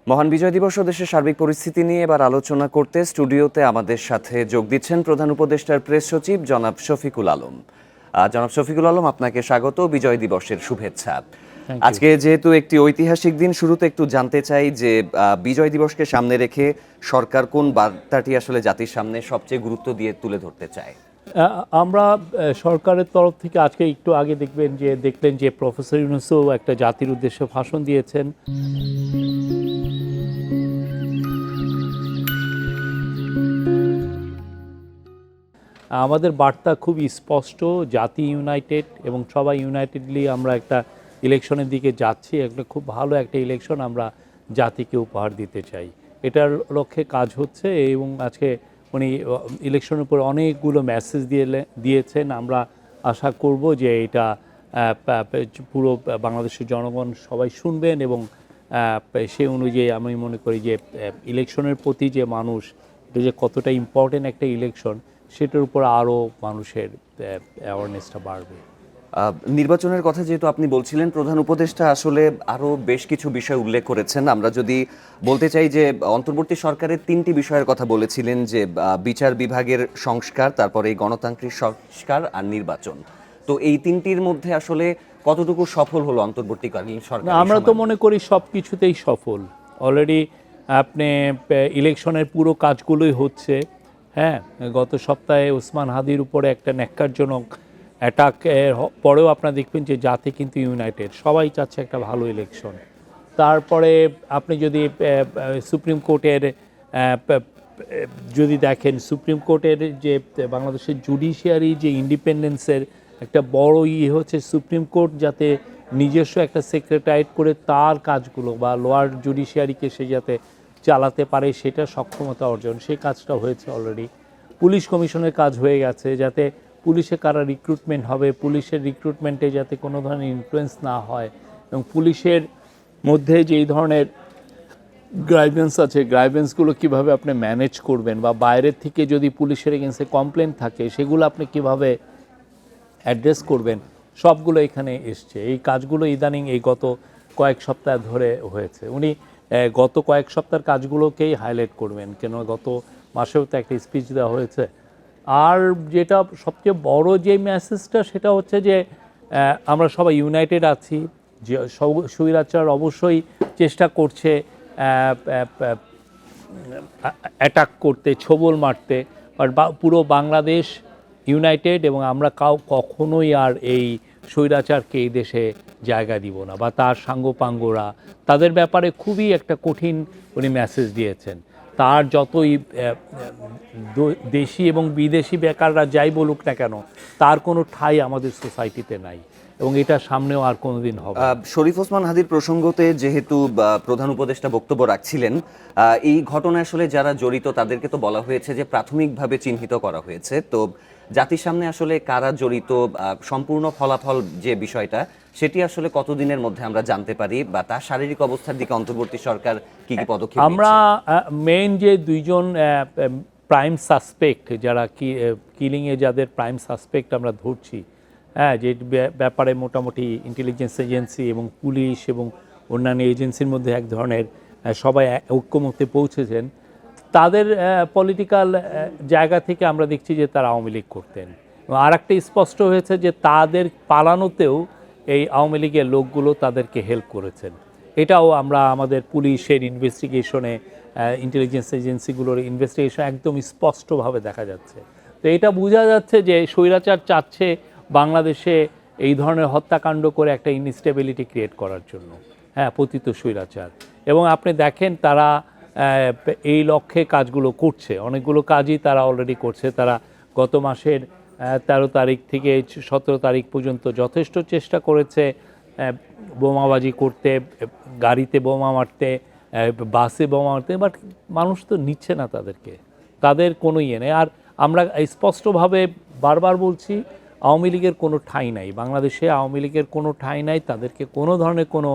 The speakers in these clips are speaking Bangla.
মহান বিজয় দিবস ও দেশের সার্বিক পরিস্থিতি নিয়ে এবার আলোচনা করতে স্টুডিওতে আমাদের সাথে যোগ দিচ্ছেন প্রধান উপদেষ্টার প্রেস সচিব জনাব শফিকুল আলম। জনাব শফিকুল আলম, আপনাকে স্বাগত, বিজয় দিবসের শুভেচ্ছা। আজকে যেহেতু একটি ঐতিহাসিক দিন, শুরুতে একটু জানতে চাই যে বিজয় দিবসকে সামনে রেখে সরকার কোন বার্তাটি আসলে জাতির সামনে সবচেয়ে গুরুত্ব দিয়ে তুলে ধরতে চায়? আমরা সরকারের তরফ থেকে আজকে একটু আগে দেখলেন যে প্রফেসর ইউনূসও একটা জাতির উদ্দেশ্যে ভাষণ দিয়েছেন। আমাদের বার্তা খুবই স্পষ্ট, জাতি ইউনাইটেড এবং সবাই ইউনাইটেডলি আমরা একটা ইলেকশনের দিকে যাচ্ছি। একটা খুব ভালো একটা ইলেকশন আমরা জাতিকে উপহার দিতে চাই, এটার লক্ষ্যে কাজ হচ্ছে। এবং আজকে উনি ইলেকশনের উপর অনেকগুলো মেসেজ দিয়েছেন। আমরা আশা করব যে এটা পুরো বাংলাদেশের জনগণ সবাই শুনবেন এবং সে অনুযায়ী আমি মনে করি যে ইলেকশনের প্রতি যে মানুষ, এটা যে কতটা ইম্পর্টেন্ট একটা ইলেকশন, সেটার উপর আরও মানুষের অ্যাওয়ারনেসটা বাড়বে। নির্বাচনের কথা যেহেতু আপনি বলছিলেন, প্রধান উপদেষ্টা আসলে আরও বেশ কিছু বিষয় উল্লেখ করেছেন। আমরা যদি বলতে চাই যে অন্তর্বর্তী সরকারের 3টি বিষয়ের কথা বলেছিলেন, যে বিচার বিভাগের সংস্কার, তারপরে এই গণতান্ত্রিক সংস্কার আর নির্বাচন। তো এই 3টির মধ্যে আসলে কতটুকু সফল হলো অন্তর্বর্তীকালীন সরকার? আমরা তো মনে করি সব কিছুতেই সফল। অলরেডি আপনি ইলেকশনের পুরো কাজগুলোই হচ্ছে। হ্যাঁ, গত সপ্তাহে ওসমান হাদির উপরে একটা ন্যাক্কারজনক অ্যাটাক পরেও আপনারা দেখবেন যে জাতি কিন্তু ইউনাইটেড, সবাই চাচ্ছে একটা ভালো ইলেকশন। তারপরে আপনি যদি সুপ্রিম কোর্টের যদি দেখেন, সুপ্রিম কোর্টের যে বাংলাদেশের জুডিশিয়ারি যে ইন্ডিপেন্ডেন্সের একটা বড় হচ্ছে সুপ্রিম কোর্ট যাতে নিজস্ব একটা সেক্রেটারিয়েট করে তার কাজগুলো বা লোয়ার জুডিশিয়ারিকে সে যাতে চালাতে পারে, সেটা সক্ষমতা অর্জন, সেই কাজটা হয়েছে অলরেডি। পুলিশ কমিশনের কাজ হয়ে গেছে, যাতে পুলিশে কারা রিক্রুটমেন্ট হবে, পুলিশের রিক্রুটমেন্টে যাতে কোনো ধরনের ইনফ্লুয়েন্স না হয়, এবং পুলিশের মধ্যে যেই ধরনের গ্রাইভেন্স আছে, গ্রাইভেন্সগুলো কীভাবে আপনি ম্যানেজ করবেন, বা বাইরের থেকে যদি পুলিশের এগেন্সে কমপ্লেন থাকে সেগুলো আপনি কীভাবে অ্যাড্রেস করবেন, সবগুলো এখানে এসছে। এই কাজগুলো ইদানিং এই গত কয়েক সপ্তাহ ধরে হয়েছে। উনি গত কয়েক সপ্তাহের কাজগুলোকেই হাইলাইট করবেন, কেন গত মাসেও তো একটা স্পিচ দেওয়া হয়েছে। আর যেটা সবচেয়ে বড় যে মেসেজটা, সেটা হচ্ছে যে আমরা সবাই ইউনাইটেড আছি। যে স্বৈরাচার অবশ্যই চেষ্টা করছে অ্যাটাক করতে, ছোবল মারতে, বাট পুরো বাংলাদেশ ইউনাইটেড, এবং আমরা কখনোই আর এই স্বৈরাচারকে এই দেশে জায়গা দিব না, বা তার সাঙ্গপাঙ্গরা তাদের ব্যাপারে খুবই একটা কঠিন উনি মেসেজ দিয়েছেন। তার যতই দেশি এবং বিদেশি বেকাররা যাই বলুক না কেন, তার কোনো ঠাঁই আমাদের সোসাইটিতে নাই, এবং এটা সামনেও আর কোনোদিন হবে। শরীফ ওসমান হাদির প্রসঙ্গতে যেহেতু প্রধান উপদেষ্টা বক্তব্য রাখছিলেন, এই ঘটনায় আসলে যারা জড়িত তাদেরকে তো বলা হয়েছে যে প্রাথমিকভাবে চিহ্নিত করা হয়েছে। তো জাতির সামনে আসলে কারা জড়িত, সম্পূর্ণ ফলাফল যে বিষয়টা, সেটি আসলে কতদিনের মধ্যে আমরা জানতে পারি, বা তার শারীরিক অবস্থার দিকে অন্তর্বর্তী সরকার কি কি পদক্ষেপ নিচ্ছে? আমরা মেইন যে দুইজন প্রাইম সাসপেক্ট, যারা কিলিংয়ে যাদের প্রাইম সাসপেক্ট আমরা ধরছি, হ্যাঁ, যে ব্যাপারে মোটামুটি ইন্টেলিজেন্স এজেন্সি এবং পুলিশ এবং অন্যান্য এজেন্সির মধ্যে এক ধরনের সবাই ঐক্যমত্যে পৌঁছেছেন। তাদের পলিটিক্যাল জায়গা থেকে আমরা দেখছি যে তারা আওয়ামী লীগ করতেন। আর একটা স্পষ্ট হয়েছে যে তাদের পালানোতেও এই আওয়ামী লীগের লোকগুলো তাদেরকে হেল্প করেছেন। এটাও আমরা আমাদের পুলিশের ইনভেস্টিগেশনে, ইন্টেলিজেন্স এজেন্সিগুলোর ইনভেস্টিগেশন একদম স্পষ্টভাবে দেখা যাচ্ছে। তো এটা বোঝা যাচ্ছে যে স্বৈরাচার চাচ্ছে বাংলাদেশে এই ধরনের হত্যাকাণ্ড করে একটা ইনস্টেবিলিটি ক্রিয়েট করার জন্য, হ্যাঁ, পতিত স্বৈরাচার। এবং আপনি দেখেন তারা এই লক্ষ্যে কাজগুলো করছে, অনেকগুলো কাজই তারা অলরেডি করছে। তারা গত মাসের 13 তারিখ থেকে 17 তারিখ পর্যন্ত যথেষ্ট চেষ্টা করেছে বোমাবাজি করতে, গাড়িতে বোমা মারতে, বাসে বোমা মারতে, বাট মানুষ তো নিচ্ছে না তাদেরকে, তাদের কোনো ইয়ে নেই। আর আমরা স্পষ্টভাবে বারবার বলছি, আওয়ামী লীগের কোনো ঠাঁই নাই বাংলাদেশে, আওয়ামী লীগের কোনো ঠাঁই নাই। তাদেরকে কোনো ধরনের কোনো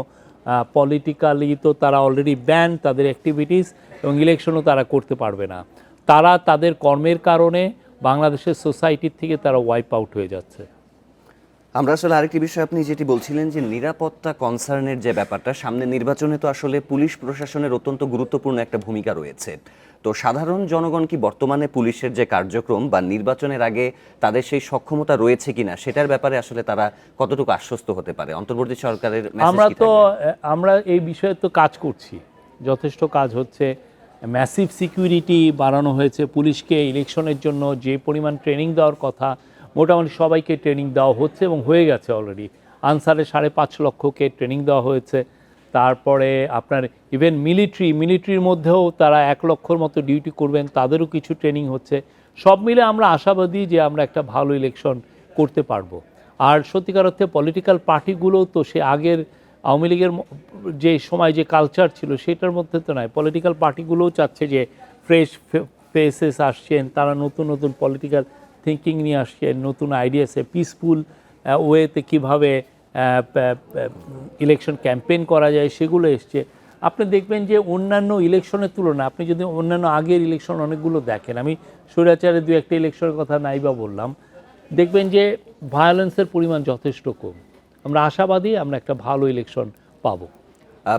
পলিটিক্যালি তো তারা অলরেডি ব্যান, তাদের অ্যাক্টিভিটিস, এবং ইলেকশনও তারা করতে পারবে না। তারা তাদের কর্মের কারণে বাংলাদেশের সোসাইটির থেকে তারা ওয়াইপ আউট হয়ে যাচ্ছে। আমরা আসলে আরেকটি বিষয় আপনি যেটি বলছিলেন যে নিরাপত্তা কনসার্নের যে ব্যাপারটা, সামনে নির্বাচনে তো আসলে পুলিশ প্রশাসনের অত্যন্ত গুরুত্বপূর্ণ একটা ভূমিকা রয়েছে। তো সাধারণ জনগণ কি বর্তমানে পুলিশের যে কার্যক্রম বা নির্বাচনের আগে তাদের সেই সক্ষমতা রয়েছে কিনা সেটার ব্যাপারে আসলে তারা কতটুকু আশ্বস্ত হতে পারে? অন্তর্বর্তী সরকারের মেসেজ আমরা কি তো থাকবে? আমরা এই বিষয়ে তো কাজ করছি, যথেষ্ট কাজ হচ্ছে। ম্যাসিভ সিকিউরিটি বাড়ানো হয়েছে পুলিশকে। ইলেকশনের জন্য যে পরিমাণ ট্রেনিং দেওয়ার কথা, মোটামুটি সবাইকে ট্রেনিং দেওয়া হচ্ছে এবং হয়ে গেছে অলরেডি। আনসারে 5.5 লক্ষকে ট্রেনিং দেওয়া হয়েছে। তারপরে আপনার ইভেন মিলিটারির মধ্যেও তারা 1 লক্ষর মতো ডিউটি করবেন, তাদেরও কিছু ট্রেনিং হচ্ছে। সব মিলে আমরা আশাবাদী যে আমরা একটা ভালো ইলেকশন করতে পারবো। আর সত্যিকার অর্থে পলিটিক্যাল পার্টিগুলোও তো সে আগের আওয়ামী লীগের যে সময় যে কালচার ছিল সেটার মধ্যে তো নয়। পলিটিক্যাল পার্টিগুলোও চাচ্ছে যে ফ্রেশ ফেসেস আসছেন, তারা নতুন নতুন পলিটিক্যাল থিঙ্কিং নিয়ে আসছেন, নতুন আইডিয়াসে পিসফুল ওয়েতে কীভাবে ইলেকশন ক্যাম্পেইন করা যায় সেগুলো এসছে। আপনি দেখবেন যে অন্যান্য ইলেকশনের তুলনায় আপনি যদি অন্যান্য আগের ইলেকশন অনেকগুলো দেখেন, আমি স্বৈরাচারের 2-1টা ইলেকশনের কথা নাইবা বললাম, দেখবেন যে ভায়োলেন্সের পরিমাণ যথেষ্ট কম। আমরা আশাবাদী আমরা একটা ভালো ইলেকশন পাবো।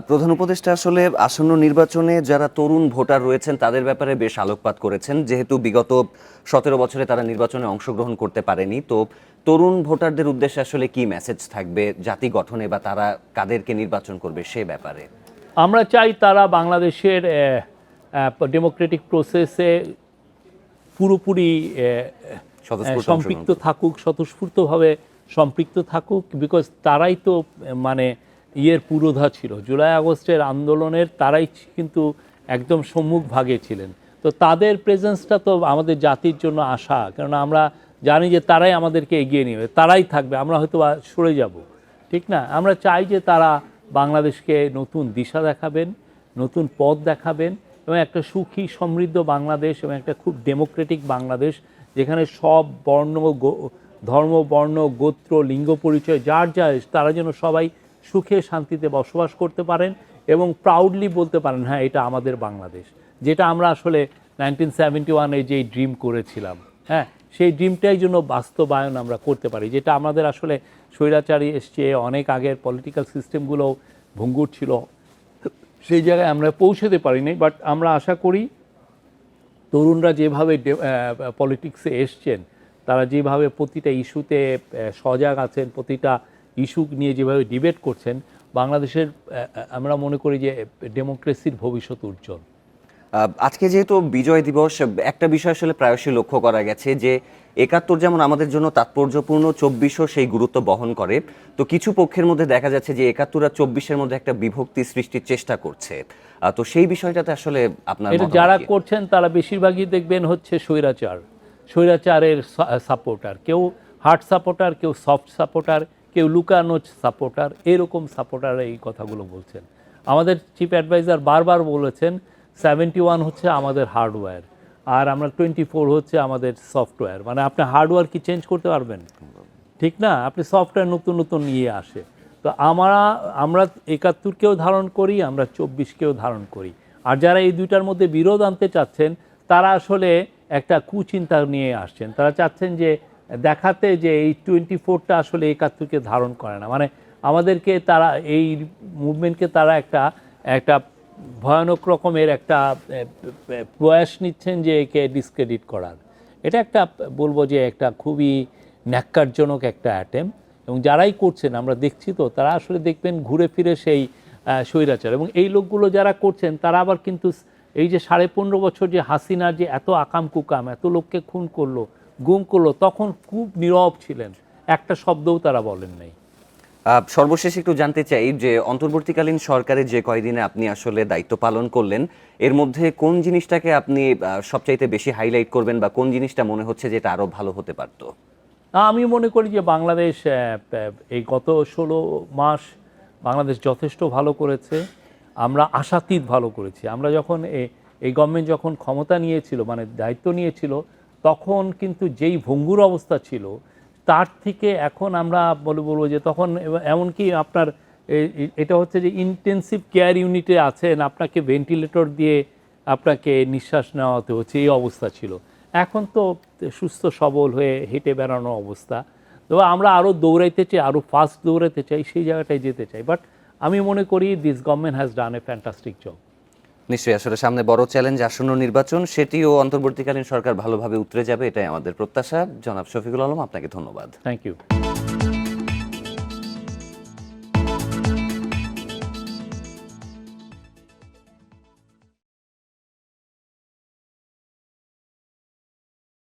প্রধান উপদেষ্টা আসলে আসন্ন নির্বাচনে যারা তরুণ ভোটার রয়েছেন তাদের ব্যাপারে বেশ আলোকপাত করেছেন, যেহেতু বিগত 17 বছরে তারা নির্বাচনে অংশগ্রহণ করতে পারেনি। তো তরুণ ভোটারদের উদ্দেশ্যে আসলে কি মেসেজ থাকবে জাতি গঠনে, বা তারা কাদেরকে নির্বাচন করবে সে ব্যাপারে? আমরা চাই তারা বাংলাদেশের ডেমোক্রেটিক প্রসেসে পুরোপুরি স্বতঃস্ফূর্ত সম্পৃক্ত অংশগ্রহণ করবে। থাকুক, স্বতঃস্ফূর্তভাবে সম্পৃক্ত থাকুক। বিকজ তারাই তো মানে ইয়ের পুরোধা ছিল, জুলাই আগস্টের আন্দোলনের তারাই কিন্তু একদম সম্মুখ ভাগে ছিলেন। তো তাদের প্রেজেন্সটা তো আমাদের জাতির জন্য আশা, কারণ আমরা জানি যে তারাই আমাদেরকে এগিয়ে নেবে, তারাই থাকবে, আমরা হয়তো সরে যাব, ঠিক না? আমরা চাই যে তারা বাংলাদেশকে নতুন দিশা দেখাবেন, নতুন পথ দেখাবেন, এবং একটা সুখী সমৃদ্ধ বাংলাদেশ এবং একটা খুব ডেমোক্রেটিক বাংলাদেশ, যেখানে সব ধর্ম, বর্ণ, গোত্র, লিঙ্গ পরিচয় যার যা তারা যেন সবাই সুখে শান্তিতে বসবাস করতে পারেন এবং প্রাউডলি বলতে পারেন হ্যাঁ এটা আমাদের বাংলাদেশ, যেটা আমরা আসলে 1971-এ যেই ড্রিম করেছিলাম, হ্যাঁ সেই ড্রিমটাই জন্য বাস্তবায়ন আমরা করতে পারি। যেটা আমাদের আসলে স্বৈরাচারী এসছে, অনেক আগের পলিটিক্যাল সিস্টেমগুলো ভঙ্গুর ছিল, সেই জায়গায় আমরা পৌঁছতে পারিনি। বাট আমরা আশা করি তরুণরা যেভাবে পলিটিক্সে এসছেন, তারা যেভাবে প্রতিটা ইস্যুতে সজাগ আছেন, প্রতিটা ইস্যু নিয়ে যেভাবে ডিবেট করছেন, বাংলাদেশের আমরা মনে করি যে ডেমোক্রেসির ভবিষ্যৎ উজ্জ্বল। আজকে যেহেতু বিজয় দিবস, একটা বিষয় আসলে প্রায়শই লক্ষ্য করা গেছে যে 71 যেমন আমাদের জন্য তাৎপর্যপূর্ণ, 24ও সেই গুরুত্ব বহন করে। তো কিছু পক্ষের মধ্যে দেখা যাচ্ছে যে 71 আর 24-এর মধ্যে একটা বিভক্তি সৃষ্টির চেষ্টা করছে। তো সেই বিষয়টাতে আসলে আপনার এটা মতামত যারা কি? করছেন তারা বেশিরভাগই দেখবেন হচ্ছে স্বৈরাচারের সাপোর্টার, কেউ হার্ড সাপোর্টার, কেউ সফট সাপোর্টার, কেউ লুকানো সাপোর্টার, এরকম সাপোর্টার এই কথাগুলো বলছেন। আমাদের চিফ অ্যাডভাইজার বারবার বলেছেন 71 হচ্ছে আমাদের হার্ডওয়্যার, আর আমরা 24 হচ্ছে আমাদের সফটওয়্যার। মানে আপনি হার্ডওয়্যার কি চেঞ্জ করতে পারবেন? ঠিক না, আপনি সফটওয়্যার নতুন নতুন নিয়ে আসে। তো আমরা 71-কেও ধারণ করি, আমরা 24-কেও ধারণ করি। আর যারা এই দুইটার মধ্যে বিরোধ আনতে চাচ্ছেন তারা আসলে একটা কুচিন্তা নিয়ে আসছেন। তারা চাচ্ছেন যে দেখাতে যে এই 24টা আসলে 71-কে ধারণ করে না। মানে আমাদেরকে তারা এই মুভমেন্টকে তারা একটা ভয়ানক রকমের একটা প্রয়াস নিচ্ছেন যে একে ডিসক্রেডিট করার। এটা একটা বলবো যে একটা খুবই ন্যাক্কারজনক একটা অ্যাটেম্প, এবং যারাই করছেন আমরা দেখছি তো তারা আসলে দেখবেন ঘুরে ফিরে সেই স্বৈরাচার। এবং এই লোকগুলো যারা করছেন তারা আবার কিন্তু এই যে 15.5 বছর যে হাসিনার যে এত আকাম কুকাম, এত লোককে খুন করলো, গুম করলো, তখন খুব নীরব ছিলেন, একটা শব্দও তারা বলেন নাই। সর্বশেষ একটু জানতে চাই যে অন্তর্বর্তীকালীন সরকারের যে কয়দিনে আপনি আসলে দায়িত্ব পালন করলেন, এর মধ্যে কোন জিনিসটাকে আপনি সবচাইতে বেশি হাইলাইট করবেন, বা কোন জিনিসটা মনে হচ্ছে যে এটা আরো ভালো হতে পারতো? আমি মনে করি যে বাংলাদেশ এই গত 16 মাস বাংলাদেশ যথেষ্ট ভালো করেছে। আমরা আশাতীত ভালো করেছি। আমরা যখন এই গভর্নমেন্ট যখন ক্ষমতা নিয়েছিল, মানে দায়িত্ব নিয়েছিল, তখন কিন্তু যেই ভঙ্গুর অবস্থা ছিল তার থেকে এখন আমরা বলবো যে তখন এমনকি আপনার এটা হচ্ছে যে ইন্টেন্সিভ কেয়ার ইউনিটে আছেন, আপনাকে ভেন্টিলেটর দিয়ে আপনাকে নিঃশ্বাস নেওয়াতে হচ্ছে, এই অবস্থা ছিল। এখন তো সুস্থ সবল হয়ে হেঁটে বেড়ানোর অবস্থা। তো তবে আমরা আরও দৌড়াইতে চাই, আরও ফাস্ট দৌড়াইতে চাই, সেই জায়গাটায় যেতে চাই। বাট আমি মনে করি this government has done a fantastic job. নিশ্চয়ই, আসলে সামনে বড় চ্যালেঞ্জ আসন্ন নির্বাচন, সেটিও অন্তর্বর্তীকালীন সরকার ভালোভাবে উতরে যাবে, এটাই আমাদের প্রত্যাশা। জনাব শফিকুল আলম, আপনাকে ধন্যবাদ। Thank you.